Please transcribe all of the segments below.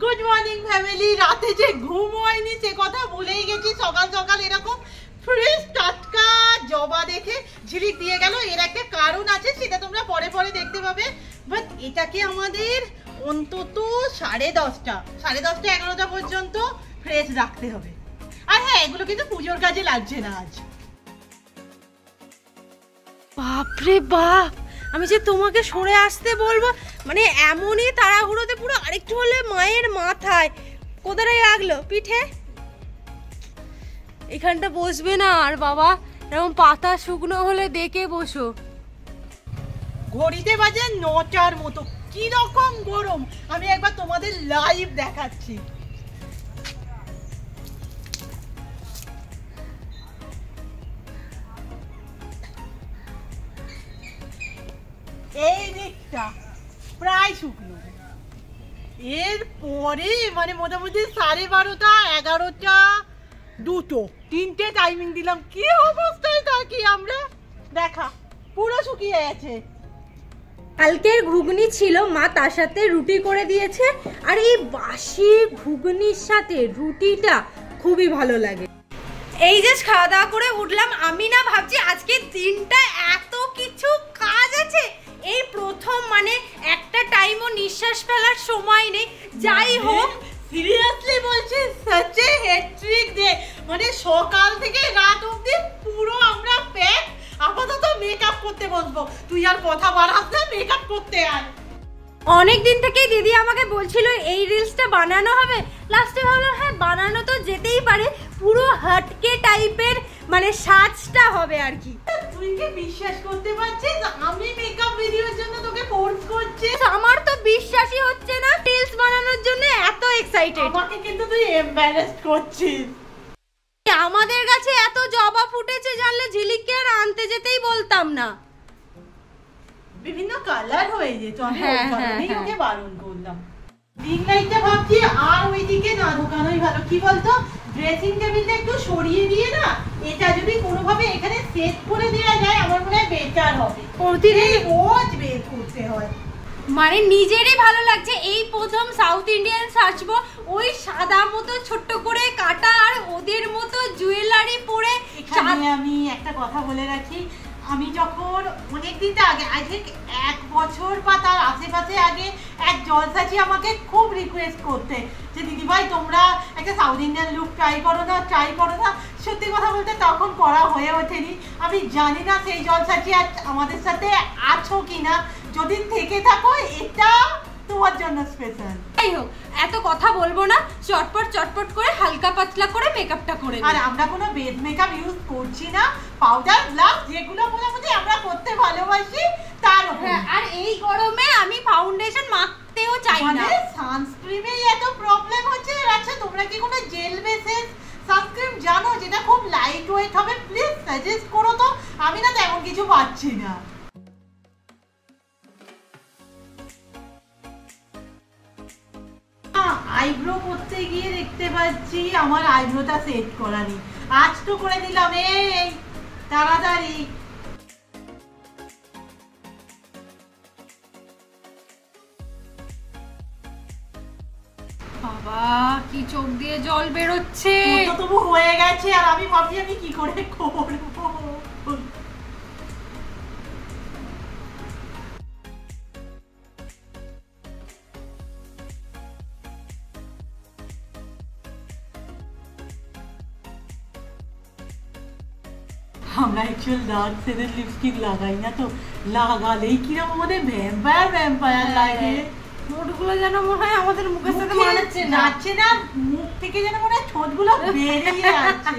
Good morning family. রাতে যে ঘুম হয়নি সে কথা ভুলেই গেছি। সকাল সকাল এরকম ফ্রেশ টাটকা জবা দেখে ঝিলিক দিয়ে গেল। এর একটা কারণ আছে, সেটা তোমরা পরে পরে দেখতে পাবে। বাট এটাকে আমাদের অন্তত 10:30 11টা পর্যন্ত ফ্রেশ রাখতে হবে। আর হ্যাঁ, এগুলো কিন্তু পুজোর কাজে লাগছে না আজ। বাপরে বাপ, আমি যে তোমাকে সরে আসতে বলবো, মানে এমনই তাড়াহুড়োতে পুরো আরেকটু হলে মায়ের মাথায় কোথায় লাগলো পিঠে। এখানটা বসবে না আর বাবা, এরকম পাতা শুকনো হলে দেখে বসো। ঘড়িতে বাজে 9টার মতো, কি রকম গরম আমি একবার তোমাদের লাইভ দেখাচ্ছি। এই দিকটা প্রায় শুকনো, এরপরে মানে মোটামুটি 12:30 11টা 2টো 3টে টাইমিং দিলাম। কি অবস্থায় থাকি আমরা, দেখা পুরো শুকিয়ে গেছে। কালকের ঘুগনি ছিল, মা তার সাথে রুটি করে দিয়েছে, আর এই বাসি ঘুগনির সাথে রুটিটা খুবই ভালো লাগে। এই যে খাওয়া দাওয়া করে উঠলাম, আমি না ভাবছি আজকে দিনটা এত কিছু কাজ আছে, এই প্রথম মানে একটা টাইমও নিঃশ্বাস ফেলার সময় নেই। যাই হোক, সিরিয়াসলি বলছি, such a hectic day, মানে সকাল থেকে রাত অবধি পুরো আমরা প্যাক। আপাতত মেকআপ করতে বসবো, তুই আর কথা বাড়াস না, মেকআপ করতে আয়। অনেক দিন থেকেই দিদি আমাকে বলছিল এই রিলসটা বানানো হবে, লাস্টে ভাবলাম হ্যাঁ বানানো তো যেতেই পারে, পুরো হটকে টাইপের মানে সাজটা হবে আর কি। তুই কি বিশ্বাস করতে পারছিস আমি মেকআপ ভিডিওর জন্য তোকে ফোর্স করছি? আমার তো বিশ্বাসই হচ্ছে না রিলস বানানোর জন্য এত এক্সাইটেড। আমাকে কিন্তু তুই এম্বারেস করছিস। আমাদের কাছে এত জবা ফুটেছে, জানলে ঝিলিককে আর আনতে যেতেই বলতাম না। বিভিন্ন কালার হয়ে যেত, আমি হ্যাঁ, ওকে বারণ করলাম। রিং লাইটটা ভাবছি আর ওইদিকে না ঢোকানোই ভালো। কি বলতো, ড্রেসিং টেবিলটা একটু সরিয়ে দিয়ে না, এটা যদি কোনোভাবে এখানে সেট করে দেওয়া যায় আমার মনে হয় বেটার হবে। প্রতিদিন রোজ বের করতে হয়, মানে নিজেরই ভালো লাগছে। এই প্রথম সাউথ ইন্ডিয়ান সাজবো, ওই সাদা মতো ছোট্ট করে কাটা আর ওদের মতো জুয়েলারি পরে। এখানে আমি একটা কথা বলে রাখি, আমি যখন অনেকদিন আগে, আই থিঙ্ক 1 বছর বা তার আশেপাশে আগে, এক জলসাচি আমাকে খুব রিকোয়েস্ট করতে যে দিদিভাই তোমরা একটা সাউথ ইন্ডিয়ান লুক ট্রাই করো না। সত্যি কথা বলতে তখন করা হয়ে ওঠেনি। আমি জানি না সেই জলসাচি আর আমাদের সাথে আছো কিনা, যদি থেকে থাকো এটা তোমার জন্য স্পেশাল। যাই হোক, এত কথা বলবো না, চটপট করে হালকা পাতলা করে মেকআপটা করে। আর আমরা কোনো বেস মেকআপ ইউজ করছি না, পাউডার ব্লাশ যেগুলো মোটামুটি আমরা করতে ভালোবাসি তার উপর। আর এই গরমে আমি ফাউন্ডেশন মাখতেও চাই না, সানস্ক্রিমেই এত প্রবলেম হচ্ছে। আচ্ছা তোমরা কি কোনো জেল বেসেস সানস্ক্রিন জানো যেটা খুব লাইট ওয়েট হবে? প্লিজ সাজেস্ট করো তো, আমি না তেমন কিছু পাচ্ছি না। আইব্রো করতে গিয়ে দেখতে পাচ্ছি আমার আইব্রোটা সেট করা নেই। আজ তো করে দিলাম, এই তাড়াতাড়ি। বাবা কি চোখ দিয়ে জল বেরোচ্ছে। তবু হয়ে গেছে, আর আমি ভাবছি আমি কি করে করবো। আমরা অ্যাকচুয়াল ডার্ক শেডের লিপস্টিক লাগাই না, তো লাগালেই কিরকম আমাদের ভ্যাম্পায়ার লাগে। ঠোঁটগুলো যেন মনে হয় আমাদের মুখের সাথে মানাচ্ছে যাচ্ছে না, মুখ থেকে যেন মনে হয় ঠোঁটগুলো বেরিয়ে যাচ্ছে।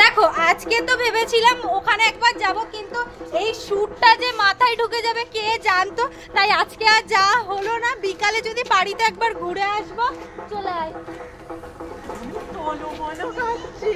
দেখো আজকে তো ভেবেছিলাম ওখানে একবার যাব, কিন্তু এই শ্যুটটা যে মাথায় ঢুকে যাবে কে জানতো, তাই আজকে আর যা হলো না। বিকালে যদি বাড়িতে একবার ঘুরে আসবো। চলে আয়। মনে খাচ্ছি।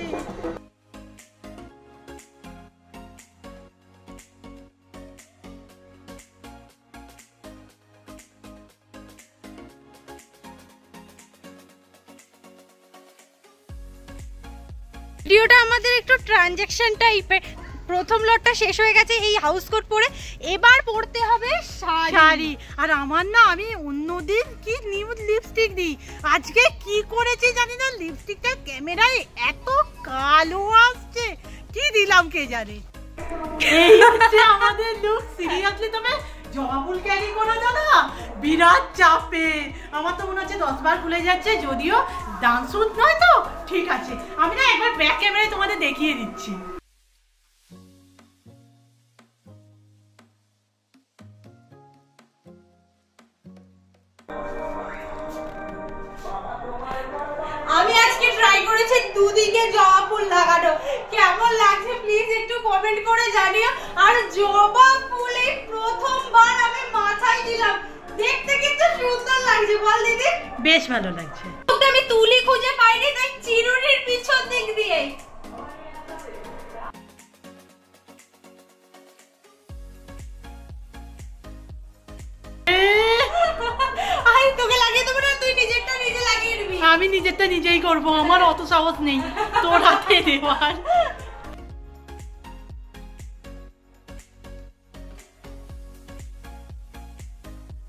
ভিডিওটা আমাদের একটু ট্রানজ্যাকশন টাইপের, প্রথম লটটা শেষ হয়ে গেছে এই হাউস কোট পরে, এবার পরতে হবে শাড়ি। আর আমার না, আমি অন্যদিন কি নিউড লিপস্টিক দিই, আজকে কি করেছি জানি না, লিপস্টিকটা ক্যামেরায় এত কালো আসছে, কি দিলাম কে জানে। এই হচ্ছে আমাদের লুক। সিরিয়াসলি তুমি জবা ফুল ক্যারি করো না, বিরাট চাপে। আমার তো মনে হচ্ছে 10 বার খুলে যাচ্ছে, যদিও ডান্স শুট নয় তো ঠিক আছে। আমি না একবার ব্যাক ক্যামেরায় তোমাদের দেখিয়ে দিচ্ছি। আমি আজকে ট্রাই করেছি দুদিকে জবা ফুল লাগানো, কেমন লাগছে প্লিজ একটু কমেন্ট করে জানিও। আর জবা ফুলে প্রথমবার আমি মাথায় দিলাম, দেখতে কিন্তু সুন্দর লাগছে, বল দিদি? বেশ ভালো লাগছে। আমি তুলি খুঁজে পাইনি, তাই চিরুনির পিছন দিক দিয়ে তোকে লাগিয়ে দেবো না, তুই নিজেরটা নিজে লাগিয়ে নিবি। আমি নিজেরটা নিজেই করবো, আমার অত সাহস নেই তোর হাতে দেওয়ার।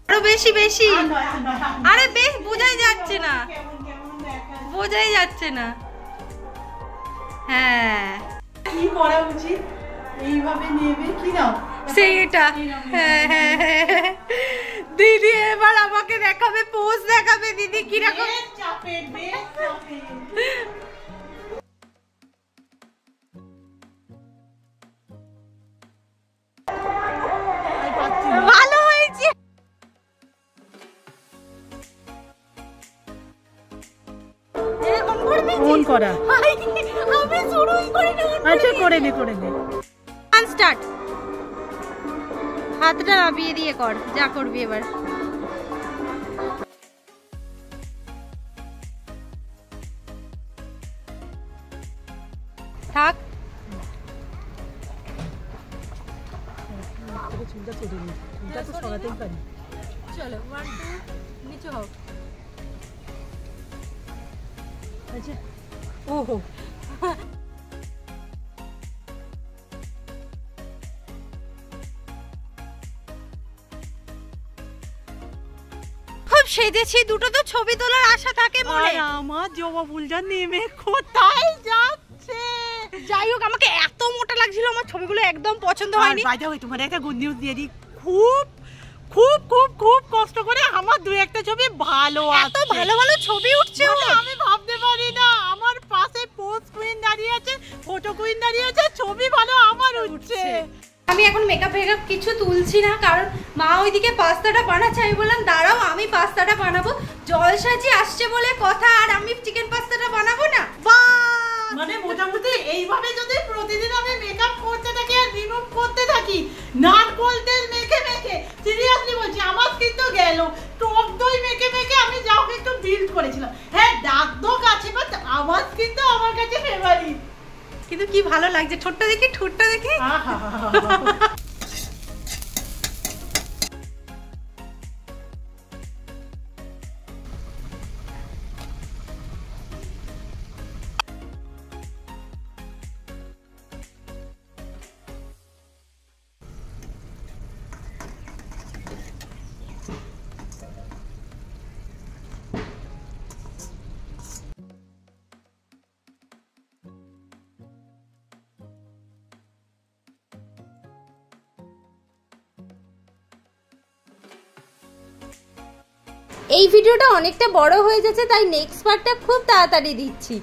আরো বেশি বেশি, আরে বেশ বোঝাই যাচ্ছে না, বোঝাই যাচ্ছে না। হ্যাঁ কি করা উচিত, এইভাবে নেবে কি নাও সেইটা। হ্যাঁ হ্যাঁ হ্যাঁ, দিদি এবার আমাকে দেখাবে, পোজ দেখাবে দিদি কিরকম চাপে। বেশ চাপে। ভালো হয়েছে। ফোন করা, আমি শুরুই করিনি। আচ্ছা করে নে। স্টার্ট। হাতটা নামিয়ে দিয়ে কর, যা করবি এবার। থাক। চুলটা কেটে নি, চুলটা তো সরাতেই পারি। চলো 1 2 নিচে হোক। আচ্ছা ওহো, খুব সেজেছি, দুটো তো ছবি তোলার আশা থাকে মনে। আমার জবা ফুলটা নেমে কোথায় যাচ্ছে। যাই হোক, আমাকে এত মোটা লাগছিল, আমার ছবিগুলো একদম পছন্দ হয়নি। বাই দ্য ওয়ে, তোমার একটা গুড নিউজ দিয়ে দিই, খুব খুব খুব খুব কষ্ট করে আমার 2-1টা ছবি ভালো আসছে। এত ভালো ভালো ছবি উঠছে ওর। আমি ভাবতে পারি না, আমার পাশে পোজ কুইন দাঁড়িয়ে আছে, ফটো কুইন দাঁড়িয়ে আছে, ছবি ভালো আমার উঠছে। আমি এখন মেকআপ ফেকআপ কিছু তুলছি না, কারণ মা ওইদিকে পাস্তাটা বানাচ্ছে। আমি বললাম দাঁড়াও আমি পাস্তাটা বানাবো, জলসাজি আসছে বলে কথা, আর আমি চিকেন পাস্তাটা বানাবো না। মানে মোটামুটি এইভাবে যদি প্রতিদিন আমি মেকআপ করতে থাকি আর রিমুভ করতে থাকি, নারকোল তেল মেখে মেখে, সিরিয়াসলি বলছি আমার কিন্তু গেল। টক দই মেখে মেখে আমি যাও একটু বিল্ড করেছিলাম। হ্যাঁ দাগ দোগ আছে, বাট আওয়াজ কিন্তু আমার কাছে ফেভারিট। কিন্তু কি ভালো লাগছে, ঠোঁটটা দেখি, ঠোঁটটা দেখি। এই ভিডিওটা অনেকটা বড় হয়ে যাচ্ছে, তাই নেক্সট পার্টটা খুব তাড়াতাড়ি দিচ্ছি।